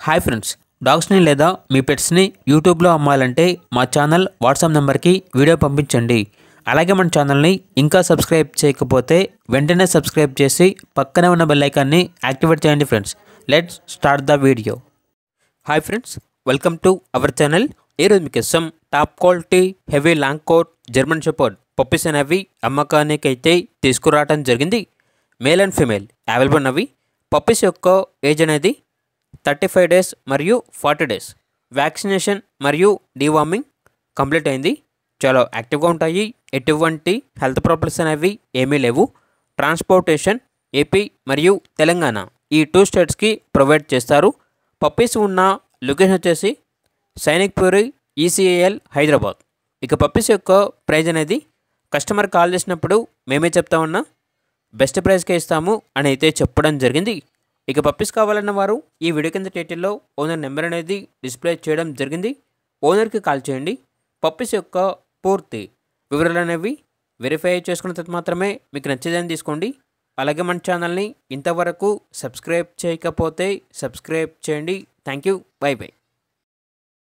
Hi friends, డాగ్స్ని లేదా మీ పెట్స్ని యూట్యూబ్లో అమ్మాలంటే మా ఛానల్ వాట్సాప్ నెంబర్కి వీడియో పంపించండి. అలాగే మన ఛానల్ని ఇంకా సబ్స్క్రైబ్ చేయకపోతే వెంటనే సబ్స్క్రైబ్ చేసి పక్కనే ఉన్న బెల్ ఐకాన్ని యాక్టివేట్ చేయండి friends. Let's start the video. Hi friends, welcome to our channel. ఈరోజు మీకోసం top quality heavy long coat German shepherd puppies అనేవి అమ్మకానికి అయితే తీసుకురావడం జరిగింది. మేల్ అండ్ ఫీమేల్ అవైలబుల్ ఉన్నవి. పప్పీస్ యొక్క ఏజ్ అనేది 35 డేస్ మరియు 40 డేస్. వ్యాక్సినేషన్ మరియు డీవార్మింగ్ కంప్లీట్ అయింది. చాలా యాక్టివ్గా ఉంటాయి. ఎటువంటి హెల్త్ ప్రాబ్లమ్స్ అనేవి ఏమీ లేవు. ట్రాన్స్పోర్టేషన్ ఏపీ మరియు తెలంగాణ ఈ 2 స్టేట్స్కి ప్రొవైడ్ చేస్తారు. పప్పీస్ ఉన్న లొకేషన్ వచ్చేసి సైనిక్పురి ఈసీఏఎల్ హైదరాబాద్. ఇక పప్పీస్ యొక్క ప్రైజ్ అనేది కస్టమర్ కాల్ చేసినప్పుడు మేమే చెప్తా ఉన్నా బెస్ట్ ప్రైస్కే ఇస్తాము అని అయితే చెప్పడం జరిగింది. ఇక పప్పీస్ కావాలన్న వారు ఈ వీడియో కింద టైటిల్లో ఓనర్ నెంబర్ అనేది డిస్ప్లే చేయడం జరిగింది. ఓనర్కి కాల్ చేయండి. పప్పీస్ యొక్క పూర్తి వివరాలు అనేవి వెరిఫై చేసుకున్న తర్వాత మాత్రమే మీకు నచ్చేదని తీసుకోండి. అలాగే మన ఛానల్ని ఇంతవరకు సబ్స్క్రైబ్ చేయకపోతే సబ్స్క్రైబ్ చేయండి. Thank you. By by.